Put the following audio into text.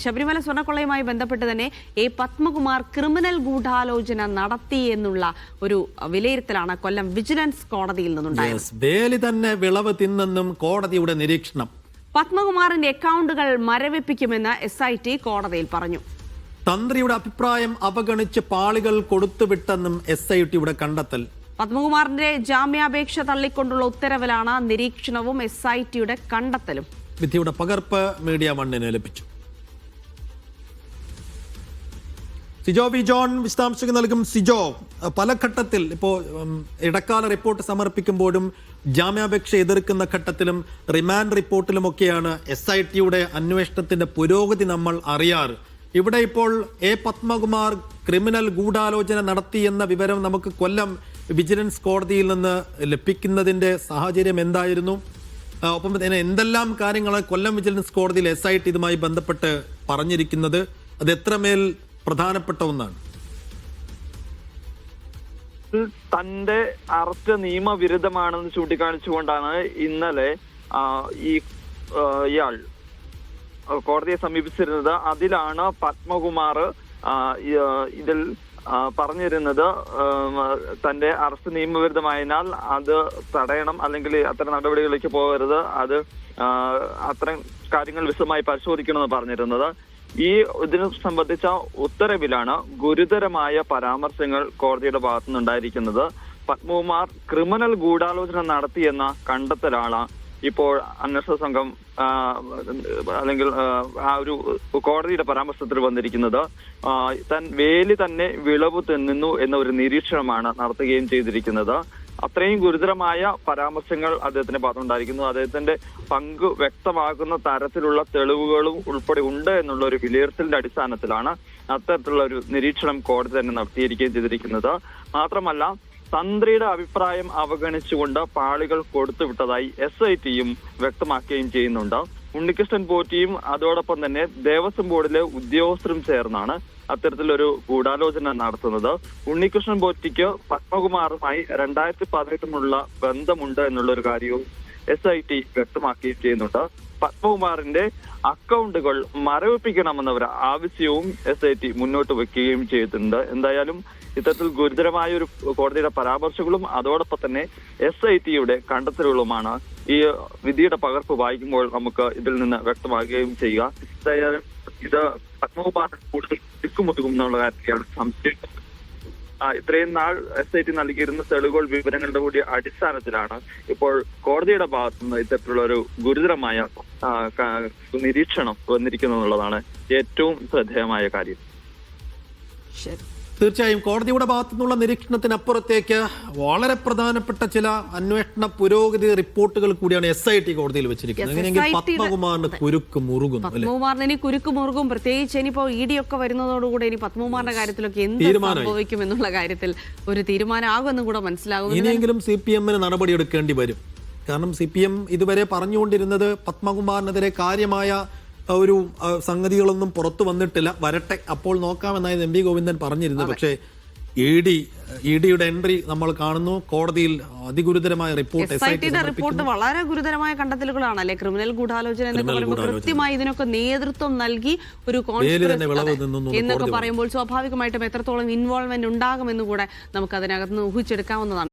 ശബരിമല സ്വർണ്ണക്കൊള്ളയുമായി ബന്ധപ്പെട്ട് തന്നെ A Padmakumar criminal ഗൂഢാലോചന നടത്തി എന്നുള്ള ഒരു വിലയിരുത്തലാണ് കൊല്ലം വിജിലൻസ് കോടതിയിൽ നിന്നുണ്ടായത്. വേലി തന്നെ വിളവ് തിന്നെന്നും കോടതിയുടെ നിരീക്ഷണം. പത്മകുമാറിന്റെ അക്കൗണ്ടുകൾ മരവിപ്പിക്കുമെന്ന് SIT കോടതിയിൽ പറഞ്ഞു. തന്ത്രിയുടെ അഭിപ്രായം അവഗണിച്ച് പാളികൾ കൊടുത്തുവിട്ടെന്നും SITയുടെ കണ്ടെത്തൽ. പത്മകുമാറിന്റെ ജാമ്യാപേക്ഷ തള്ളിക്കൊണ്ടുള്ള ഉത്തരവിലാണ് നിരീക്ഷണവും SITയുടെ കണ്ടെത്തലും. വിധിയുടെ പകർപ്പ് മീഡിയ 1-ന് ലഭിച്ചു. സിജോ വി ജോൺ വിശദാംശങ്ങൾ നൽകും. സിജോ, പല ഘട്ടത്തിൽ ഇപ്പോൾ ഇടക്കാല റിപ്പോർട്ട് സമർപ്പിക്കുമ്പോഴും ജാമ്യാപേക്ഷ എതിർക്കുന്ന ഘട്ടത്തിലും റിമാൻഡ് റിപ്പോർട്ടിലുമൊക്കെയാണ് SITയുടെ അന്വേഷണത്തിന്റെ പുരോഗതി നമ്മൾ അറിയാറ്. ഇവിടെ ഇപ്പോൾ എ പത്മകുമാർ ക്രിമിനൽ ഗൂഢാലോചന നടത്തിയെന്ന വിവരം നമുക്ക് കൊല്ലം വിജിലൻസ് കോടതിയിൽ നിന്ന് ലഭിക്കുന്നതിന്റെ സാഹചര്യം എന്തായിരുന്നു? ഒപ്പം തന്നെ എന്തെല്ലാം കാര്യങ്ങളാണ് കൊല്ലം വിജിലൻസ് കോടതിയിൽ SIT ഇതുമായി ബന്ധപ്പെട്ട് പറഞ്ഞിരിക്കുന്നത്? അത് എത്രമേൽ പ്രധാനപ്പെട്ട ഒന്നാണ്? തന്റെ അറസ്റ്റ് നിയമവിരുദ്ധമാണെന്ന് ചൂണ്ടിക്കാണിച്ചുകൊണ്ടാണ് ഇന്നലെ ഇയാൾ കോടതിയെ സമീപിച്ചിരുന്നത്. അതിലാണ് പത്മകുമാർ ഇതിൽ പറഞ്ഞിരുന്നത് തന്റെ അറസ്റ്റ് നിയമവിരുദ്ധമായതിനാൽ അത് തടയണം, അല്ലെങ്കിൽ അത്തരം നടപടികളിലേക്ക് പോകരുത്, അത് അത്തരം കാര്യങ്ങൾ വിശദമായി പരിശോധിക്കണമെന്ന് പറഞ്ഞിരുന്നത്. ഇതിനെ സംബന്ധിച്ച ഉത്തരവിലാണ് ഗുരുതരമായ പരാമർശങ്ങൾ കോടതിയുടെ ഭാഗത്തുനിന്നുണ്ടായിരിക്കുന്നത്. പത്മകുമാർ ക്രിമിനൽ ഗൂഢാലോചന നടത്തിയെന്ന കണ്ടെത്തലാണ് ഇപ്പോൾ അന്വേഷണ സംഘം അല്ലെങ്കിൽ ആ ഒരു കോടതിയുടെ പരാമർശത്തിൽ വന്നിരിക്കുന്നത്. വേലി തന്നെ വിളവ് തിന്നുന്നു എന്ന ഒരു നിരീക്ഷണമാണ് നടത്തുകയും ചെയ്തിരിക്കുന്നത്. അത്രയും ഗുരുതരമായ പരാമർശങ്ങൾ അദ്ദേഹത്തിന്റെ ഭാഗത്തുണ്ടായിരിക്കുന്നു. അദ്ദേഹത്തിന്റെ പങ്ക് വ്യക്തമാക്കുന്ന തരത്തിലുള്ള തെളിവുകളും ഉൾപ്പെടെ ഉണ്ട് എന്നുള്ള ഒരു വിലയിരുത്തലിന്റെ അടിസ്ഥാനത്തിലാണ് അത്തരത്തിലുള്ള ഒരു നിരീക്ഷണം കോടതി തന്നെ നടത്തിയിരിക്കുകയും ചെയ്തിരിക്കുന്നത്. മാത്രമല്ല, തന്ത്രിയുടെ അഭിപ്രായം അവഗണിച്ചുകൊണ്ട് പാളികൾ കൊടുത്തുവിട്ടതായി SITയും വ്യക്തമാക്കുകയും ചെയ്യുന്നുണ്ട്. ഉണ്ണികൃഷ്ണൻ പോറ്റിയും അതോടൊപ്പം തന്നെ ദേവസ്വം ബോർഡിലെ ഉദ്യോഗസ്ഥരും ചേർന്നാണ് അത്തരത്തിലൊരു ഗൂഢാലോചന നടത്തുന്നത്. ഉണ്ണികൃഷ്ണൻ പോറ്റിക്ക് പത്മകുമാറുമായി 2018 ബന്ധമുണ്ട് എന്നുള്ള ഒരു കാര്യവും SIT വ്യക്തമാക്കുകയും ചെയ്യുന്നുണ്ട്. പത്മകുമാറിന്റെ അക്കൗണ്ടുകൾ മരവിപ്പിക്കണമെന്ന ഒരു ആവശ്യവും SIT മുന്നോട്ട് വെക്കുകയും ചെയ്തിട്ടുണ്ട്. എന്തായാലും ഇത്തരത്തിൽ ഗുരുതരമായ ഒരു കോടതിയുടെ പരാമർശങ്ങളും അതോടൊപ്പം തന്നെ SITയുടെ കണ്ടെത്തലുകളുമാണ് ഈ വിധിയുടെ പകർപ്പ് വായിക്കുമ്പോൾ നമുക്ക് ഇതിൽ നിന്ന് വ്യക്തമാക്കുകയും ചെയ്യുക. എന്തായാലും ഇത് പത്മകുമാറിന് കൂടുതൽ തിക്കുമുട്ടുക്കും എന്നുള്ള കാര്യത്തിലാണ് സംശയം. ഇത്രയും നാൾ SIT നൽകിയിരുന്ന തെളിവുകൾ വിവരങ്ങളുടെ കൂടി അടിസ്ഥാനത്തിലാണ് ഇപ്പോൾ കോടതിയുടെ ഭാഗത്തുനിന്ന് ഇത്തരത്തിലുള്ള ഒരു ഗുരുതരമായ നിരീക്ഷണം വന്നിരിക്കുന്നു എന്നുള്ളതാണ് ഏറ്റവും ശ്രദ്ധേയമായ കാര്യം. തീർച്ചയായും കോടതിയുടെ ഭാഗത്തുനിന്നുള്ള നിരീക്ഷണത്തിനപ്പുറത്തേക്ക് വളരെ പ്രധാനപ്പെട്ട ചില അന്വേഷണ പുരോഗതി റിപ്പോർട്ടുകൾ കൂടിയാണ് SIT കോടതിയിൽ വെച്ചിരിക്കുന്നത്. അങ്ങനെയെങ്കിൽ പത്മകുമാറിന് കുരുക്ക് മുറുകും. പത്മകുമാറിന് ഇനി കുരുക്ക് മുറുകും. പ്രത്യേകിച്ച് ഇനിയിപ്പോ ED ഒക്കെ വരുന്നതോടുകൂടി ഇനി പത്മകുമാറിന്റെ കാര്യത്തിലൊക്കെ എന്ത് സംഭവിക്കും എന്നുള്ള കാര്യത്തിൽ ഒരു തീരുമാനമാകുമെന്നും കൂടെ മനസ്സിലാകും. ഇനിയെങ്കിലും CPMന് നടപടിയെടുക്കേണ്ടി വരും. കാരണം CPM ഇതുവരെ പറഞ്ഞുകൊണ്ടിരുന്നത് പത്മകുമാറിനെതിരെ കാര്യമായ ഒരു സംഗതികളൊന്നും പുറത്തു വന്നിട്ടില്ല, വരട്ടെ അപ്പോൾ നോക്കാമെന്നായിരുന്നു MP ഗോവിന്ദൻ പറഞ്ഞിരുന്നത്. പക്ഷേ EDയുടെ എൻട്രി നമ്മൾ കാണുന്നു. കോടതിയിൽ അതിഗുരുതരമായ റിപ്പോർട്ട്. SITയുടെ റിപ്പോർട്ട് വളരെ ഗുരുതരമായ കണ്ടെത്തലുകളാണ് അല്ലെ? ക്രിമിനൽ ഗൂഢാലോചന എന്നൊക്കെ പറയുമ്പോൾ കൃത്യമായി ഇതിനൊക്കെ നേതൃത്വം നൽകി ഒരു എന്നൊക്കെ പറയുമ്പോൾ സ്വാഭാവികമായിട്ടും എത്രത്തോളം ഇൻവോൾവ്മെന്റ് ഉണ്ടാകുമെന്ന് കൂടെ നമുക്ക് അതിനകത്ത് ഊഹിച്ചെടുക്കാവുന്നതാണ്.